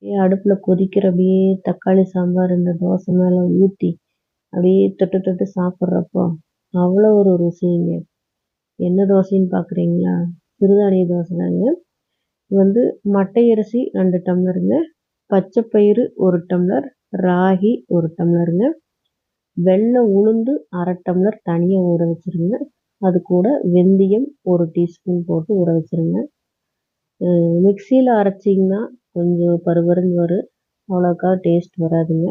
அடுப்புல கொதிக்கிற அப்படியே தக்காளி சாம்பார் இந்த தோசை மேல ஊத்தி, அப்படியே தொட்டு தொட்டு சாப்பிட்றப்போ, அவ்வளோ ஒரு ருசிங்க. என்ன தோசைன்னு பார்க்குறீங்களா? சிறுதானிய தோசை தாங்க. இது வந்து மட்டை அரிசி 2 டம்ளருங்க, பச்சை பயிறு 1 டம்ளர், ராகி 1 டம்ளருங்க, வெள்ளை உளுந்து 1/2 டம்ளர் தனியா ஊற வச்சுருங்க. அது கூட வெந்தயம் 1 டீஸ்பூன் போட்டு ஊற வச்சுருங்க. மிக்ஸியில அரைச்சிங்கன்னா கொஞ்சம் பருபருன்னு வரும். அவ்வளோக்கா டேஸ்ட் வராதுங்க.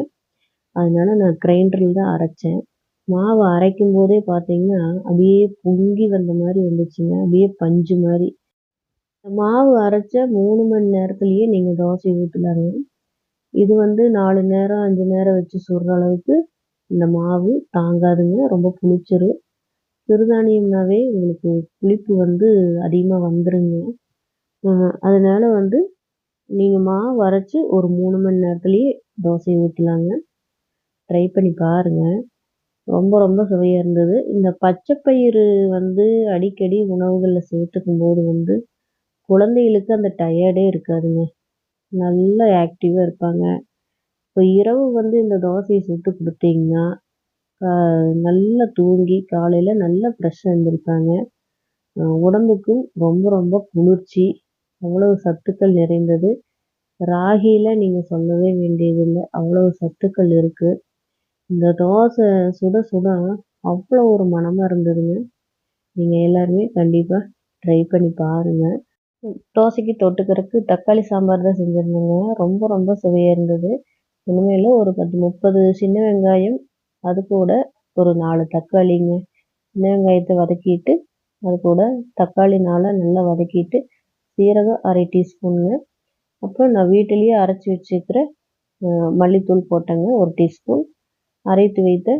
அதனால நான் கிரைண்டரில் தான் அரைச்சேன். மாவு அரைக்கும் போதே பார்த்தீங்கன்னா, அப்படியே பொங்கி வந்த மாரி வந்துச்சுங்க. அப்படியே பஞ்சு மாரி. மாவு அரைச்ச 3 மணி நேரத்திலேயே நீங்க தோசை ஊத்தலாங்க. இது வந்து 4 நேரம், 5 நேரம் வச்சு சுடுற அளவுக்கு இந்த மாவு தாங்காதுங்க. ரொம்ப புளிச்சிரும். சிறுதானியம்னாவே உங்களுக்கு புளிப்பு வந்து அதிகமா வந்துருங்க. அதனால வந்து நீங்க மாவு அரைச்சு ஒரு 3 மணி நேரத்திலேயே தோசை ஊத்தலாங்க. ட்ரை பண்ணி பாருங்க. ரொம்ப ரொம்ப சுவையா இருந்தது. இந்த பச்சை பயிறு வந்து அடிக்கடி உணவுகள்ல சேர்த்துக்கும்போது வந்து, குழந்தைகளுக்கு அந்த டயர்டே இருக்காதுங்க. நல்லா ஆக்டிவா இருப்பாங்க. இப்ப இரவு வந்து இந்த தோசைய சுட்டு குடுத்தீங்கன்னா, கா நல்லா தூங்கி காலையில நல்லா ஃப்ரெஷ்ஷா எந்திரிப்பாங்க. உடம்புக்கும் ரொம்ப ரொம்ப குளிர்ச்சி. அவ்வளவு சத்துக்கள் நிறைந்தது. ராகில நீங்க சொல்லவே வேண்டியதில்ல. அவ்வளவு சத்துக்கள் இருக்கு. இந்த தோசை சுட சுட அவ்வளோ ஒரு மணமா இருந்ததுங்க. நீங்க எல்லாருமே கண்டிப்பா ட்ரை பண்ணி பாருங்க. தோசைக்கு தொட்டுக்கிறதுக்கு தக்காளி சாம்பார் தான் செஞ்சிருந்தேங்க. ரொம்ப ரொம்ப சுவையா இருந்தது. இனிமேலு ஒரு 10, 30 சின்ன வெங்காயம், அது கூட ஒரு 4 தக்காளிங்க. சின்ன வெங்காயத்த வதக்கிட்டு, அது கூட தக்காளி 4 நல்லா வதக்கிட்டு, சீரகம் 1/2 டீஸ்பூனுங்க. அப்புறம் நான் வீட்டிலேயே அரைச்சு வச்சுருக்கிற மல்லித்தூள் போட்டேங்க 1 டீஸ்பூன். அரைத்து வைத்த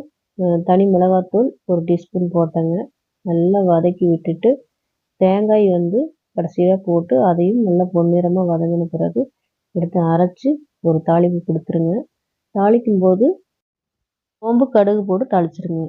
தனி மிளகாத்தூள் 1 டீஸ்பூன் போட்டேங்க. நல்லா வதக்கி விட்டுட்டு, தேங்காய் வந்து கடைசியா போட்டு அதையும் நல்லா பொன்னிறமா வதங்கின பிறகு எடுத்து அரைச்சு ஒரு தாளிப்பு குடுத்துருங்க. தாளிக்கும்போது சோம்பு, கடுகு போட்டு தாளிச்சுருங்க.